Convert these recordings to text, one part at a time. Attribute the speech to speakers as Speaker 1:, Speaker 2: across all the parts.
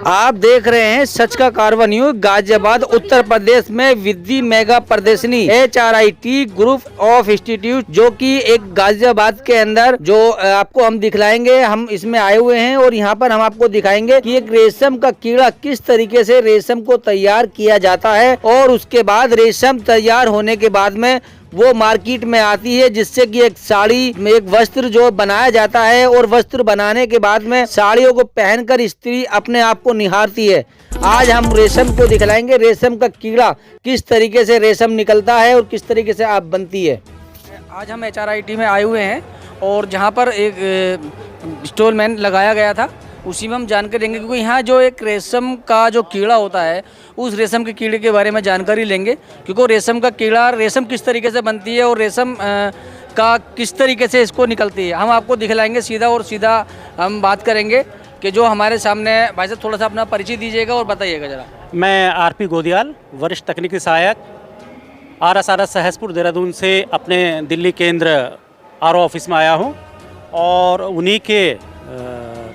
Speaker 1: आप देख रहे हैं सच का कारवा न्यूज। गाजियाबाद उत्तर प्रदेश में विधि मेगा प्रदर्शनी HRIT ग्रुप ऑफ इंस्टीट्यूट जो कि एक गाजियाबाद के अंदर जो आपको हम दिखलाएंगे। हम इसमें आए हुए हैं और यहाँ पर हम आपको दिखाएंगे कि एक रेशम का कीड़ा किस तरीके से रेशम को तैयार किया जाता है और उसके बाद रेशम तैयार होने के बाद में वो मार्केट में आती है, जिससे कि एक साड़ी में एक वस्त्र जो बनाया जाता है और वस्त्र बनाने के बाद में साड़ियों को पहनकर स्त्री अपने आप को निहारती है। आज हम रेशम को दिखलाएंगे, रेशम का कीड़ा किस तरीके से रेशम निकलता है और किस तरीके से आप बनती है। आज हम HRIT में आए हुए हैं और जहाँ पर एक स्टॉल मैन लगाया गया था उसी में हम जानकारी देंगे, क्योंकि यहाँ जो एक रेशम का जो कीड़ा होता है उस रेशम के कीड़े के बारे में जानकारी लेंगे, क्योंकि रेशम का कीड़ा रेशम किस तरीके से बनती है और रेशम का किस तरीके से इसको निकलती है हम आपको दिखलाएंगे। सीधा और सीधा हम बात करेंगे कि जो हमारे सामने भाई साहब थोड़ा सा अपना परिचय दीजिएगा और बताइएगा ज़रा।
Speaker 2: मैं RP गोदियाल, वरिष्ठ तकनीकी सहायक, RSRS सहसपुर देहरादून से अपने दिल्ली केंद्र RO ऑफिस में आया हूँ और उन्हीं के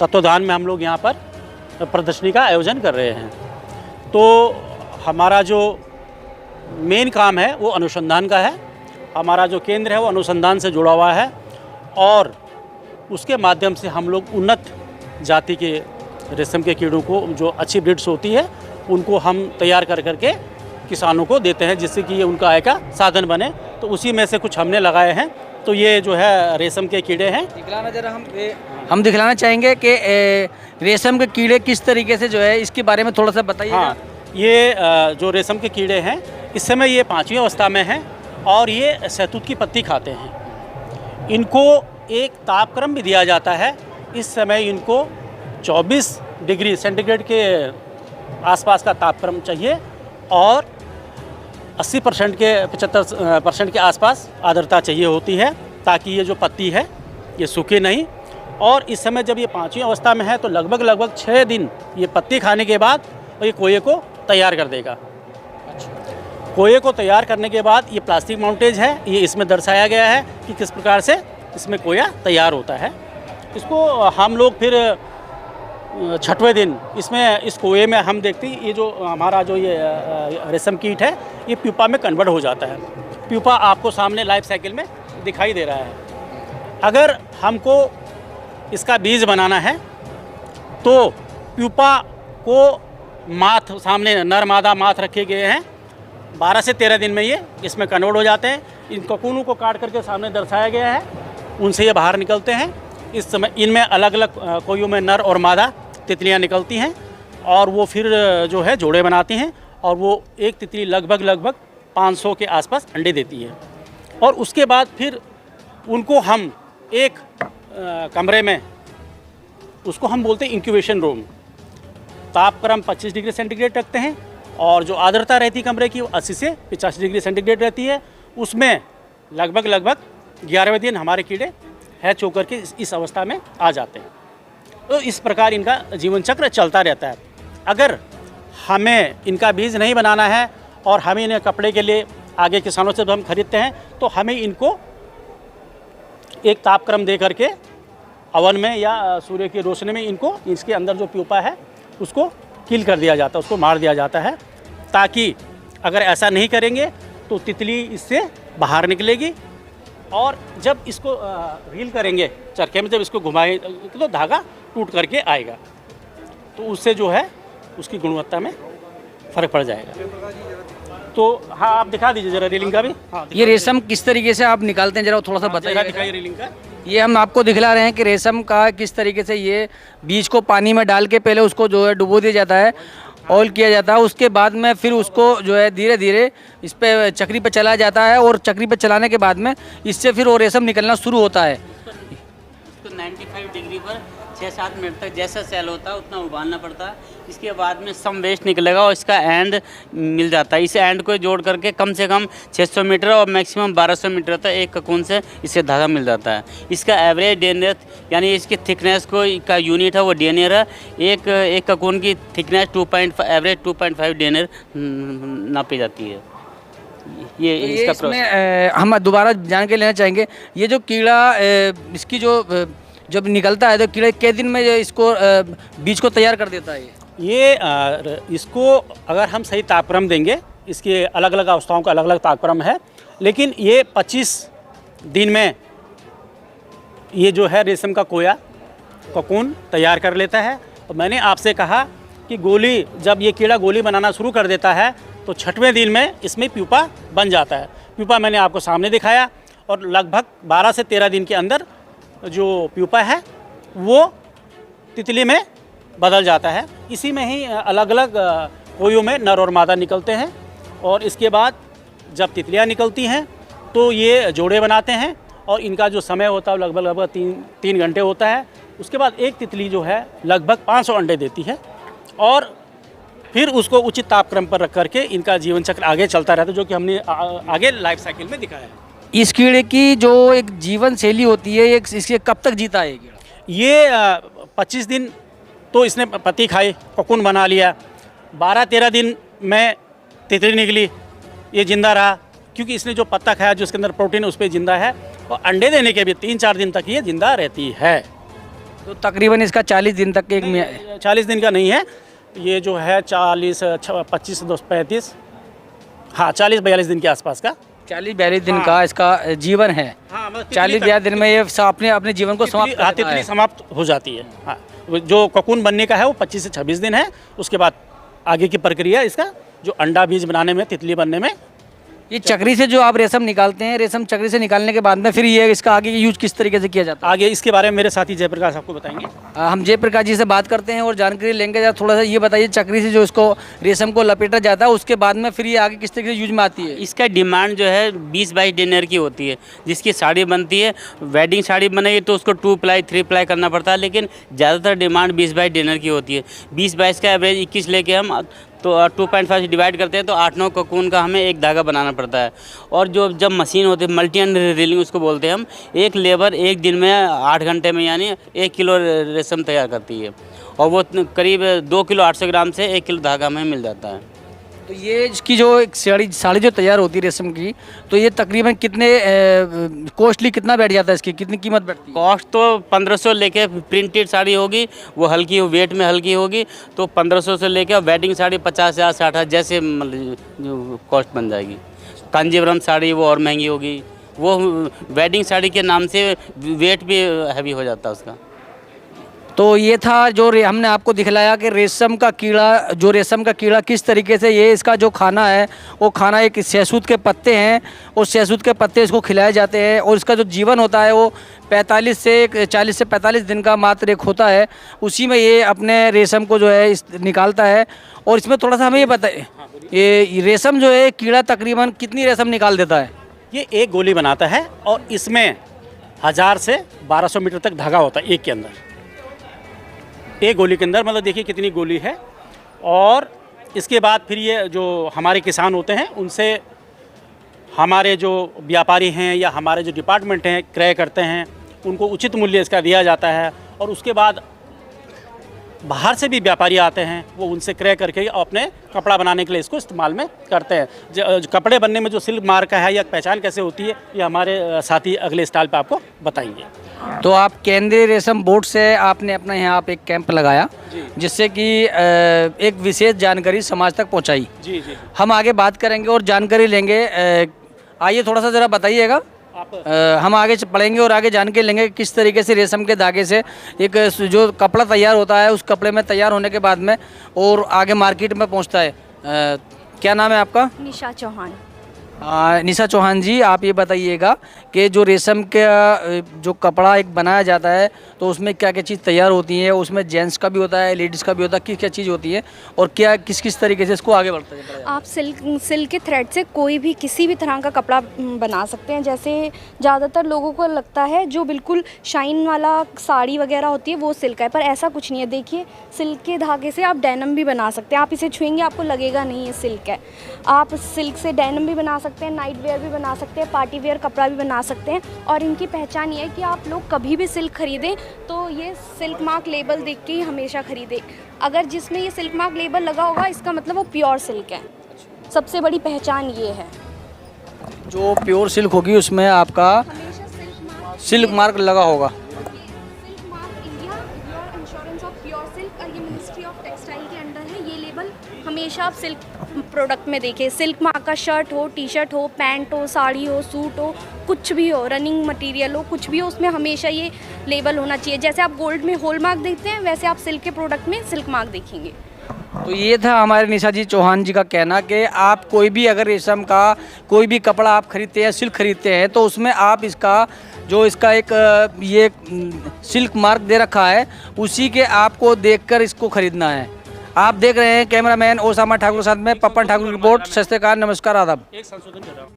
Speaker 2: तत्वाधान में हम लोग यहाँ पर प्रदर्शनी का आयोजन कर रहे हैं। तो हमारा जो मेन काम है वो अनुसंधान का है। हमारा जो केंद्र है वो अनुसंधान से जुड़ा हुआ है और उसके माध्यम से हम लोग उन्नत जाति के रेशम के कीड़ों को, जो अच्छी ब्रीड्स होती है, उनको हम तैयार कर करके किसानों को देते हैं, जिससे कि ये उनका आय का साधन बने। तो उसी में से कुछ हमने लगाए हैं। तो ये जो है रेशम के कीड़े हैं।
Speaker 1: दिखलाना जरा हम दिखलाना चाहेंगे कि रेशम के कीड़े किस तरीके से जो है इसके बारे में थोड़ा सा बताइए।
Speaker 2: हाँ, ये जो रेशम के कीड़े हैं इस समय ये 5वीं अवस्था में हैं और ये शहतूत की पत्ती खाते हैं। इनको एक तापक्रम भी दिया जाता है। इस समय इनको 24 डिग्री सेंटीग्रेड के आसपास का तापक्रम चाहिए और 80% के 75% के आसपास आर्द्रता चाहिए होती है, ताकि ये जो पत्ती है ये सूखे नहीं। और इस समय जब ये 5वीं अवस्था में है तो लगभग 6 दिन ये पत्ती खाने के बाद ये कोये को तैयार कर देगा। कोये को तैयार करने के बाद ये प्लास्टिक माउंटेज है, ये इसमें दर्शाया गया है कि किस प्रकार से इसमें कोया तैयार होता है। इसको हम लोग फिर 6वें दिन इस कोये में हम देखते हैं ये जो हमारा जो ये रेशम कीट है ये प्यूपा में कन्वर्ट हो जाता है। प्यूपा आपको सामने लाइफ साइकिल में दिखाई दे रहा है। अगर हमको इसका बीज बनाना है तो प्यूपा को माथ सामने नर मादा माथ रखे गए हैं। 12 से 13 दिन में ये इसमें कन्वर्ट हो जाते हैं। इन कोकूनों को काट करके सामने दर्शाया गया है, उनसे ये बाहर निकलते हैं। इस समय इनमें अलग अलग कोयों में नर और मादा तितलियां निकलती हैं और वो फिर जो है जोड़े बनाती हैं और वो एक तितली लगभग 500 के आसपास अंडे देती है। और उसके बाद फिर उनको हम एक कमरे में, उसको हम बोलते हैं इंक्यूबेशन रूम, तापक्रम 25 डिग्री सेंटीग्रेड रखते हैं और जो आर्द्रता रहती है कमरे की वो 80 से 85 डिग्री सेंटीग्रेड रहती है। उसमें लगभग 11वें दिन हमारे कीड़े हैच होकर के इस अवस्था में आ जाते हैं। तो इस प्रकार इनका जीवन चक्र चलता रहता है। अगर हमें इनका बीज नहीं बनाना है और हमें इन्हें कपड़े के लिए आगे किसानों से हम खरीदते हैं तो हमें इनको एक तापक्रम दे करके अवन में या सूर्य की रोशनी में इनको इसके अंदर जो प्यूपा है उसको किल कर दिया जाता है, उसको मार दिया जाता है, ताकि अगर ऐसा नहीं करेंगे तो तितली इससे बाहर निकलेगी और जब इसको रील करेंगे चरखे में, जब इसको घुमाए तो धागा टूट करके आएगा, तो उससे जो है उसकी गुणवत्ता में फ़र्क पड़ जाएगा। तो हाँ, आप दिखा दीजिए जरा रीलिंग का भी। हाँ,
Speaker 1: ये रेशम किस तरीके से आप निकालते हैं जरा थोड़ा सा बताइए।
Speaker 2: दिखाइए रीलिंग का।
Speaker 1: ये हम आपको दिखला रहे हैं कि रेशम का किस तरीके से ये बीज को पानी में डाल के पहले उसको जो है डुबो दिया जाता है, ऑयल किया जाता है। उसके बाद में फिर उसको जो है धीरे धीरे इस पे चक्री पे चलाया जाता है और चक्री पे चलाने के बाद में इससे फिर वो रेशम निकलना शुरू होता है।
Speaker 3: इसको 95 डिग्री पर 6-7 मिनट तक जैसा सेल होता है उतना उबालना पड़ता है। इसके बाद में सम वेस्ट निकलेगा और इसका एंड मिल जाता है। इस एंड को जोड़ करके कम से कम 600 मीटर और मैक्सिमम 1200 मीटर तक एक ककून से इससे धागा मिल जाता है। इसका एवरेज डेनियर यानी इसकी थिकनेस को का यूनिट है वो डेनियर है। एक ककून की थिकनेस एवरेज 2.5 डेनियर नापी जाती है। ये इसका
Speaker 1: प्रोसेस हम दोबारा जान के लेना चाहेंगे। ये जो कीड़ा इसकी जो जब निकलता है तो कीड़ा कितने दिन में जो इसको बीज को तैयार कर देता है?
Speaker 2: ये इसको अगर हम सही तापक्रम देंगे, इसके अलग अलग अवस्थाओं का अलग अलग तापक्रम है, लेकिन ये 25 दिन में ये जो है रेशम का कोया कोकून तैयार कर लेता है। और मैंने आपसे कहा कि गोली, जब ये कीड़ा गोली बनाना शुरू कर देता है तो 6वें दिन में इसमें प्यूपा बन जाता है। प्यूपा मैंने आपको सामने दिखाया, और लगभग 12 से 13 दिन के अंदर जो प्यूपा है वो तितली में बदल जाता है। इसी में ही अलग अलग कोयों में नर और मादा निकलते हैं, और इसके बाद जब तितलियां निकलती हैं तो ये जोड़े बनाते हैं, और इनका जो समय होता है लगभग 3 घंटे होता है। उसके बाद एक तितली जो है लगभग 500 अंडे देती है, और फिर उसको उचित तापक्रम पर रख करके इनका जीवन चक्र आगे चलता रहता है, जो कि हमने आगे लाइफ साइकिल में दिखाया है।
Speaker 1: इस कीड़े की जो एक जीवन शैली होती है, एक इसके कब तक जीता है ये कीड़ा?
Speaker 2: ये 25 दिन तो इसने पत्ती खाई, कोकून बना लिया। 12-13 दिन में तितली निकली, ये जिंदा रहा, क्योंकि इसने जो पत्ता खाया, जो उसके अंदर प्रोटीन उस पर जिंदा है, और अंडे देने के भी 3-4 दिन तक ये जिंदा रहती है।
Speaker 1: तो तकरीबन इसका 40 दिन तक एक
Speaker 2: 40 दिन का नहीं है, ये जो है 40, 25, 35, हाँ 40-42 दिन के आसपास का
Speaker 1: 40-42 दिन का इसका जीवन है।
Speaker 2: हाँ,
Speaker 1: 40-42 दिन में ये अपने जीवन को समाप्त कर देता
Speaker 2: तितली
Speaker 1: है।
Speaker 2: समाप्त हो जाती है। हाँ, जो कोकून बनने का है वो 25 से 26 दिन है। उसके बाद आगे की प्रक्रिया इसका जो अंडा बीज बनाने में, तितली बनने में।
Speaker 1: ये चक्री से जो आप रेशम निकालते हैं, रेशम चक्री से निकालने के बाद में फिर ये इसका आगे यूज किस तरीके से किया जाता है?
Speaker 2: आगे इसके बारे में मेरे साथी जयप्रकाश आपको बताएंगे।
Speaker 1: हम जयप्रकाश जी से बात करते हैं और जानकारी लेंगे। जरा थोड़ा सा ये बताइए, चक्री से जो इसको रेशम को लपेटा जाता है, उसके बाद में फिर ये आगे किस तरीके से यूज में आती है?
Speaker 3: इसका डिमांड जो है 20-22 डिनर की होती है, जिसकी साड़ी बनती है। वेडिंग साड़ी बनेगी तो उसको 2 प्लाई 3 प्लाई करना पड़ता है, लेकिन ज़्यादातर डिमांड 20-22 डिनर की होती है। 20-22 का एवरेज 21 लेके हम तो 2.5 से डिवाइड करते हैं, तो 8-9 कोकून का हमें एक धागा बनाना पड़ता है। और जब मशीन होती है, मल्टी एंड रीलिंग उसको बोलते हैं हम, एक लेबर एक दिन में 8 घंटे में यानी 1 किलो रेशम तैयार करती है, और वो करीब 2 किलो 800 ग्राम से 1 किलो धागा हमें मिल जाता है।
Speaker 1: तो ये इसकी जो एक साड़ी जो तैयार होती है रेशम की, तो ये तकरीबन कितने कॉस्टली कितना बैठ जाता है, इसकी कितनी कीमत बैठती है?
Speaker 3: कॉस्ट तो 1500 लेके, प्रिंटेड साड़ी होगी वो हल्की, वेट में हल्की होगी, तो 1500 से लेके, और वेडिंग साड़ी 50,000 60,000 जैसे जो कॉस्ट बन जाएगी। कांजीवरम साड़ी वो और महंगी होगी, वो वेडिंग साड़ी के नाम से वेट भी हैवी हो जाता है उसका।
Speaker 1: तो ये था जो हमने आपको दिखलाया कि रेशम का कीड़ा किस तरीके से, ये इसका जो खाना है वो खाना एक शहतूत के पत्ते हैं, और शहतूत के पत्ते इसको खिलाए जाते हैं, और इसका जो जीवन होता है वो 40 से 45 दिन का मात्र एक होता है। उसी में ये अपने रेशम को जो है निकालता है। और इसमें थोड़ा सा हमें ये बताइए, ये रेशम जो है कीड़ा तकरीबन कितनी रेशम निकाल देता है?
Speaker 2: ये एक गोली बनाता है, और इसमें 1000 से 1200 मीटर तक धागा होता है एक के अंदर, एक गोली के अंदर। मतलब देखिए कितनी गोली है। और इसके बाद फिर ये जो हमारे किसान होते हैं, उनसे हमारे जो व्यापारी हैं या हमारे जो डिपार्टमेंट हैं क्रय करते हैं, उनको उचित मूल्य इसका दिया जाता है। और उसके बाद बाहर से भी व्यापारी आते हैं, वो उनसे क्रय करके अपने कपड़ा बनाने के लिए इसको इस्तेमाल में करते हैं। कपड़े बनने में जो सिल्क मार्क है या पहचान कैसे होती है, ये हमारे साथी अगले स्टॉल पे आपको बताएंगे।
Speaker 1: तो आप केंद्रीय रेशम बोर्ड से आपने अपना यहाँ आप एक कैंप लगाया, जिससे कि एक विशेष जानकारी समाज तक पहुँचाई।
Speaker 2: जी जी,
Speaker 1: हम आगे बात करेंगे और जानकारी लेंगे। आइए थोड़ा सा ज़रा बताइएगा। हम आगे पढ़ेंगे और आगे जान के लेंगे किस तरीके से रेशम के धागे से एक जो कपड़ा तैयार होता है, उस कपड़े में तैयार होने के बाद में और आगे मार्केट में पहुंचता है। क्या नाम है आपका?
Speaker 4: निशा चौहान।
Speaker 1: निशा चौहान जी, आप ये बताइएगा कि जो रेशम का जो कपड़ा एक बनाया जाता है, तो उसमें क्या क्या चीज़ तैयार होती है? उसमें जेंट्स का भी होता है, लेडीज़ का भी होता है, किस क्या चीज़ होती है, और क्या किस तरीके से इसको आगे बढ़ता है?
Speaker 4: आप सिल्क के थ्रेड से कोई भी किसी भी तरह का कपड़ा बना सकते हैं। जैसे ज़्यादातर लोगों को लगता है जो बिल्कुल शाइन वाला साड़ी वगैरह होती है वो सिल्क है, पर ऐसा कुछ नहीं है। देखिए, सिल्क के धागे से आप डेनिम भी बना सकते हैं। आप इसे छुएंगे आपको लगेगा नहीं ये सिल्क है। आप सिल्क से डेनिम भी बना सकते हैं, नाइट वेयर भी बना सकते हैं, पार्टी वेयर कपड़ा भी बना सकते हैं। और इनकी पहचान ये है कि आप लोग कभी भी सिल्क खरीदें तो ये सिल्क मार्क लेबल देख के ही हमेशा खरीदें। अगर जिसमें ये सिल्क मार्क लेबल लगा होगा, इसका मतलब वो प्योर सिल्क है। सबसे बड़ी पहचान ये है।
Speaker 1: जो प्योर सिल्क होगी उसमें आपका सिल्क मार्क लगा होगा।
Speaker 4: Silk mark India, your insurance of pure silk ये मिनिस्ट्री ऑफ टेक्सटाइल के अंडर है। ये लेबल हमेशा आप सिल्क प्रोडक्ट में देखें, सिल्क मार्क का शर्ट हो, टी शर्ट हो, पैंट हो, साड़ी हो, सूट हो, कुछ भी हो, रनिंग मटेरियल हो, कुछ भी हो, उसमें हमेशा ये लेबल होना चाहिए। जैसे आप गोल्ड में होल मार्क देखते हैं, वैसे आप सिल्क के प्रोडक्ट में सिल्क मार्क देखेंगे।
Speaker 1: तो ये था हमारे निशा जी चौहान जी का कहना कि आप कोई भी अगर रेशम का कोई भी कपड़ा आप खरीदते हैं, सिल्क खरीदते हैं, तो उसमें आप इसका जो इसका एक ये सिल्क मार्क दे रखा है, उसी के आपको देखकर इसको खरीदना है। आप देख रहे हैं कैमरामैन ओसामा ठाकुर के साथ में पप्पन ठाकुर की रिपोर्ट। सत श्री अकाल, नमस्कार, आदाब।
Speaker 2: एक संशोधन कर रहा हूँ।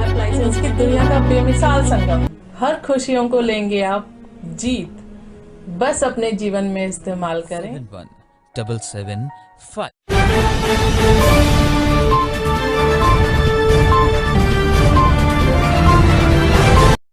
Speaker 5: एप्लायंसेस की दुनिया का बेमिसाल संगम, हर खुशियों को लेंगे आप जीत, बस अपने जीवन में इस्तेमाल करें।
Speaker 6: 71775